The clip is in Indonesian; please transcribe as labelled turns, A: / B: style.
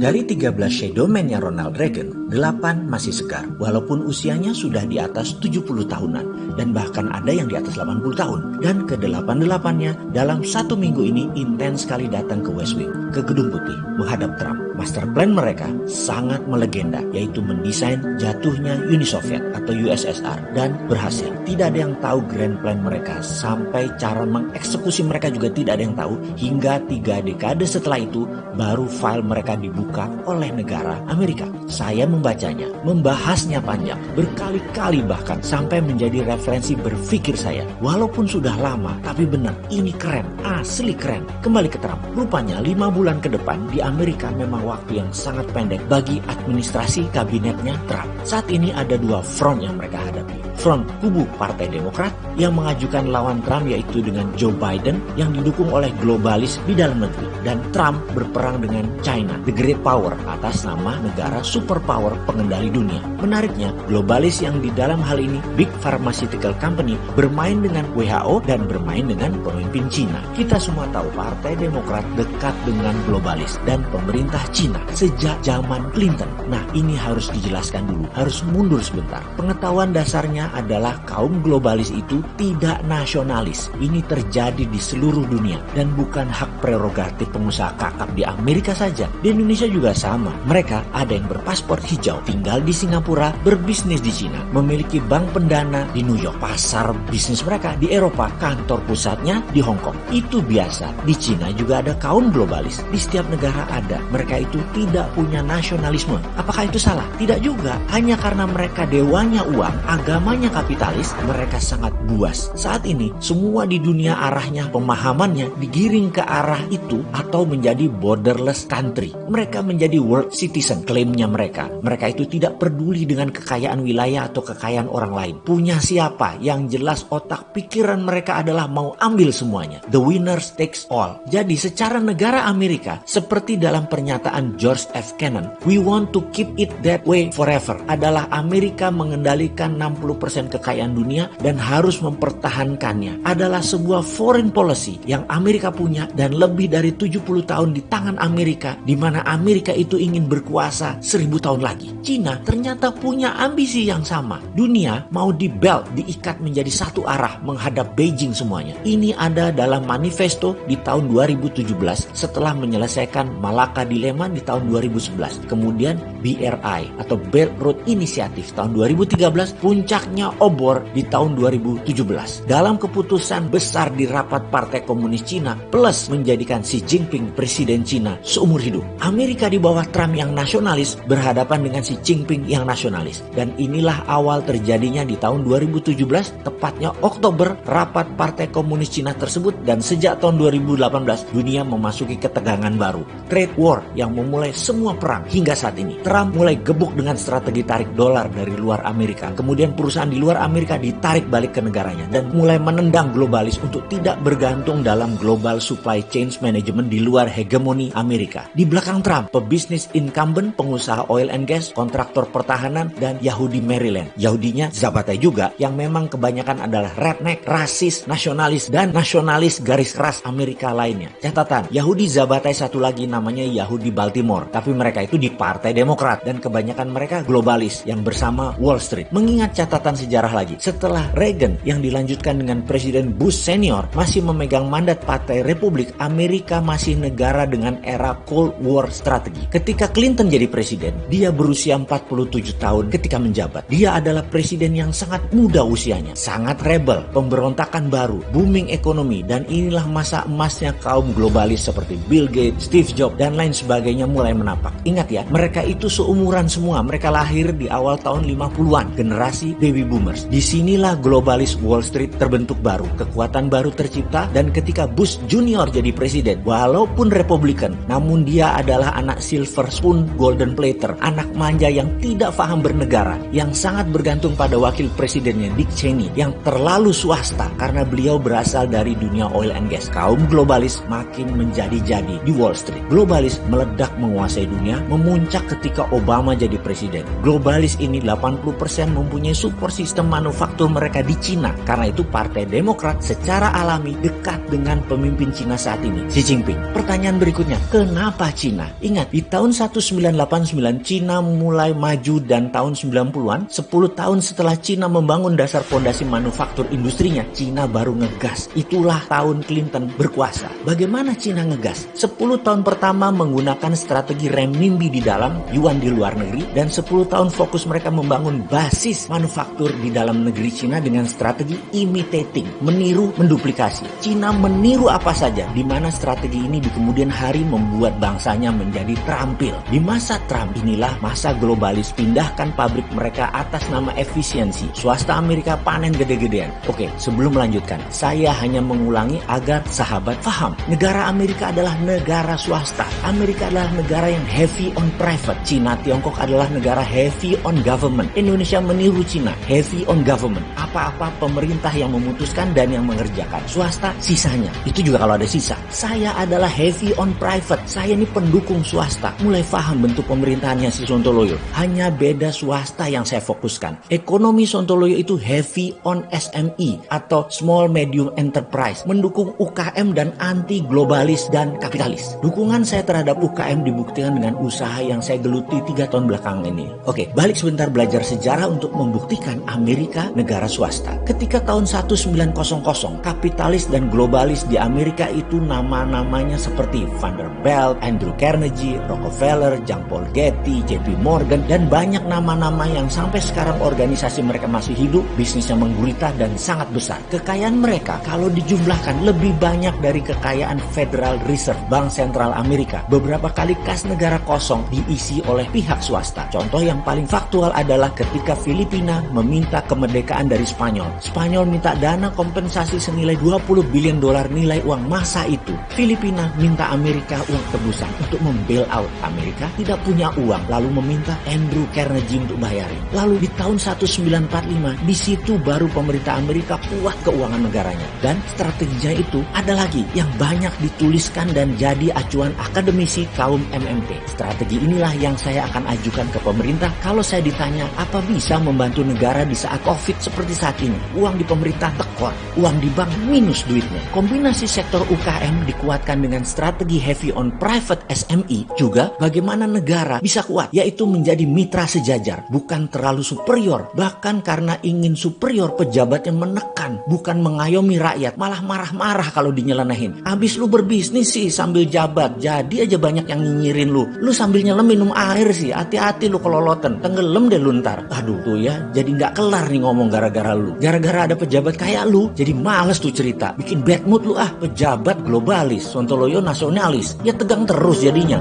A: Dari 13 shadow man-nya Ronald Reagan, 8 masih segar, walaupun usianya sudah di atas 70 tahunan, dan bahkan ada yang di atas 80 tahun. Dan ke-8-8-nya dalam 1 minggu ini intens sekali datang ke West Wing, ke Gedung Putih, menghadap Trump. Master plan mereka sangat melegenda, yaitu mendesain jatuhnya Uni Soviet atau USSR, dan berhasil. Tidak ada yang tahu grand plan mereka, sampai cara mengeksekusi mereka juga tidak ada yang tahu, hingga 3 dekade setelah itu baru file mereka dibuka oleh negara Amerika. Saya membacanya, membahasnya panjang, berkali-kali bahkan sampai menjadi referensi berpikir saya. Walaupun sudah lama, tapi benar, ini keren, asli keren. Kembali ke Trump, rupanya 5 bulan ke depan di Amerika memang waktu yang sangat pendek bagi administrasi kabinetnya Trump. Saat ini ada 2 front yang mereka hadapi. Front kubu Partai Demokrat yang mengajukan lawan Trump, yaitu dengan Joe Biden yang didukung oleh globalis di dalam negeri, dan Trump berperang dengan China, the great power, atas nama negara superpower pengendali dunia. Menariknya, globalis yang di dalam hal ini big pharmaceutical company bermain dengan WHO dan bermain dengan pemimpin China. Kita semua tahu Partai Demokrat dekat dengan globalis dan pemerintah China sejak zaman Clinton. Nah, ini harus dijelaskan dulu, harus mundur sebentar. Pengetahuan dasarnya adalah kaum globalis itu tidak nasionalis. Ini terjadi di seluruh dunia dan bukan hak prerogatif pengusaha kakap di Amerika saja. Di Indonesia juga sama. Mereka ada yang berpaspor hijau, tinggal di Singapura, berbisnis di Cina, memiliki bank pendana di New York, pasar bisnis mereka di Eropa, kantor pusatnya di Hong Kong. Itu biasa. Di Cina juga ada kaum globalis. Di setiap negara ada. Mereka itu tidak punya nasionalisme. Apakah itu salah? Tidak juga. Hanya karena mereka dewanya uang, agamanya kapitalis, mereka sangat buas. Saat ini semua di dunia arahnya, pemahamannya digiring ke arah itu atau menjadi borderless country. Mereka menjadi world citizen, klaimnya mereka. Mereka itu tidak peduli dengan kekayaan wilayah atau kekayaan orang lain. Punya siapa? Yang jelas otak pikiran mereka adalah mau ambil semuanya. The winners takes all. Jadi secara negara Amerika, seperti dalam pernyataan George F. Kennan, we want to keep it that way forever, adalah Amerika mengendalikan 60% kekayaan dunia dan harus mempertahankannya. Adalah sebuah foreign policy yang Amerika punya dan lebih dari 70 tahun di tangan Amerika, di mana Amerika itu ingin berkuasa 1000 tahun lagi. Cina ternyata punya ambisi yang sama. Dunia mau di belt, diikat menjadi satu arah menghadap Beijing semuanya. Ini ada dalam manifesto di tahun 2017 setelah menyelesaikan Malacca Dilemma di tahun 2011. Kemudian BRI atau Belt Road Initiative tahun 2013, puncaknya obor di tahun 2017. Dalam keputusan besar di rapat Partai Komunis Cina plus menjadikan Xi Jinping presiden Cina seumur hidup. Amerika di bawah Trump yang nasionalis berhadapan dengan Xi Jinping yang nasionalis. Dan inilah awal terjadinya di tahun 2017, tepatnya Oktober, rapat Partai Komunis Cina tersebut, dan sejak tahun 2018 dunia memasuki ketegangan baru. Trade war yang memulai semua perang hingga saat ini. Trump mulai gebuk dengan strategi tarik dolar dari luar Amerika. Kemudian perusahaan di luar Amerika ditarik balik ke negaranya dan mulai menendang globalis untuk tidak bergantung dalam global supply chain management di luar hegemoni Amerika. Di belakang Trump, pebisnis incumbent, pengusaha oil and gas, kontraktor pertahanan, dan Yahudi Maryland. Yahudinya Zabatai juga, yang memang kebanyakan adalah redneck, rasis, nasionalis, dan nasionalis garis keras Amerika lainnya. Catatan, Yahudi Zabatai satu lagi namanya Yahudi Baltimore, tapi mereka itu di Partai Demokrat dan kebanyakan mereka globalis yang bersama Wall Street. Mengingat catatan sejarah lagi, setelah Reagan yang dilanjutkan dengan Presiden Bush senior masih memegang mandat Partai Republik, Amerika masih negara dengan era Cold War strategi. Ketika Clinton jadi presiden, dia berusia 47 tahun ketika menjabat. Dia adalah presiden yang sangat muda usianya, sangat rebel, pemberontakan baru, booming ekonomi, dan inilah masa emasnya kaum globalis seperti Bill Gates, Steve Jobs, dan lain sebagainya mulai menapak. Ingat ya, mereka itu seumuran semua. Mereka lahir di awal tahun 50-an, generasi baby boomers. Disinilah globalis Wall Street terbentuk baru, kekuatan baru tercipta, dan ketika Bush Junior jadi presiden, walaupun Republikan, namun dia adalah anak silver spoon golden plater, anak manja yang tidak paham bernegara, yang sangat bergantung pada wakil presidennya Dick Cheney, yang terlalu swasta karena beliau berasal dari dunia oil and gas. Kaum globalis makin menjadi-jadi di Wall Street. Globalis meledak menguasai dunia, memuncak ketika Obama jadi presiden. Globalis ini 80% mempunyai support core sistem manufaktur mereka di Cina. Karena itu Partai Demokrat secara alami dekat dengan pemimpin Cina saat ini, Xi Jinping. Pertanyaan berikutnya, kenapa Cina? Ingat, di tahun 1989 Cina mulai maju dan tahun 90-an, 10 tahun setelah Cina membangun dasar fondasi manufaktur industrinya, Cina baru ngegas. Itulah tahun Clinton berkuasa. Bagaimana Cina ngegas? 10 tahun pertama menggunakan strategi renminbi di dalam, yuan di luar negeri, dan 10 tahun fokus mereka membangun basis manufaktur di dalam negeri Cina dengan strategi imitating, meniru, menduplikasi. Cina meniru apa saja, di mana strategi ini di kemudian hari membuat bangsanya menjadi terampil. Di masa Trump inilah masa globalis, pindahkan pabrik mereka atas nama efisiensi. Swasta Amerika panen gede-gedean. Oke, sebelum melanjutkan, saya hanya mengulangi agar sahabat paham. Negara Amerika adalah negara swasta. Amerika adalah negara yang heavy on private. Cina, Tiongkok adalah negara heavy on government. Indonesia meniru Cina, heavy on government. Apa-apa pemerintah yang memutuskan dan yang mengerjakan. Swasta sisanya. Itu juga kalau ada sisa. Saya adalah heavy on private. Saya ini pendukung swasta. Mulai paham bentuk pemerintahannya si Sontoloyo. Hanya beda swasta yang saya fokuskan. Ekonomi Sontoloyo itu heavy on SME atau small medium enterprise. Mendukung UKM dan anti globalis dan kapitalis. Dukungan saya terhadap UKM dibuktikan dengan usaha yang saya geluti 3 tahun belakangan ini. Oke, balik sebentar belajar sejarah untuk membuktikan Amerika negara swasta. Ketika tahun 1900, kapitalis dan globalis di Amerika itu nama-namanya seperti Vanderbilt, Andrew Carnegie, Rockefeller, Jean Paul Getty, JP Morgan, dan banyak nama-nama yang sampai sekarang organisasi mereka masih hidup, bisnisnya menggulita dan sangat besar. Kekayaan mereka kalau dijumlahkan lebih banyak dari kekayaan Federal Reserve, Bank Sentral Amerika. Beberapa kali kas negara kosong diisi oleh pihak swasta. Contoh yang paling faktual adalah ketika Filipina meminta kemerdekaan dari Spanyol. Spanyol minta dana kompensasi senilai 20 billion dolar nilai uang masa itu. Filipina minta Amerika uang tebusan untuk membail out. Amerika tidak punya uang, lalu meminta Andrew Carnegie untuk bayarin. Lalu di tahun 1945, di situ baru pemerintah Amerika kuat keuangan negaranya. Dan strateginya itu ada lagi yang banyak dituliskan dan jadi acuan akademisi kaum MMT. Strategi inilah yang saya akan ajukan ke pemerintah kalau saya ditanya apa bisa membantu negara di saat COVID seperti saat ini. Uang di pemerintah tekor, uang di bank minus duitnya. Kombinasi sektor UKM dikuatkan dengan strategi heavy on private SME, juga bagaimana negara bisa kuat, yaitu menjadi mitra sejajar, bukan terlalu superior. Bahkan karena ingin superior, pejabatnya menekan, bukan mengayomi rakyat, malah marah-marah kalau dinyelenehin. Abis lu berbisnis sih sambil jabat, jadi aja banyak yang nyinyirin lu. Lu sambil nyelam minum air sih, hati-hati lu keloloten, tenggelam deh lu ntar. Aduh tuh ya, jadi nggak kelar nih ngomong gara-gara lu. Gara-gara ada pejabat kayak lu, jadi males tuh cerita. Bikin bad mood lu ah, pejabat globalis, Sontoloyo nasionalis. Ya tegang terus jadinya.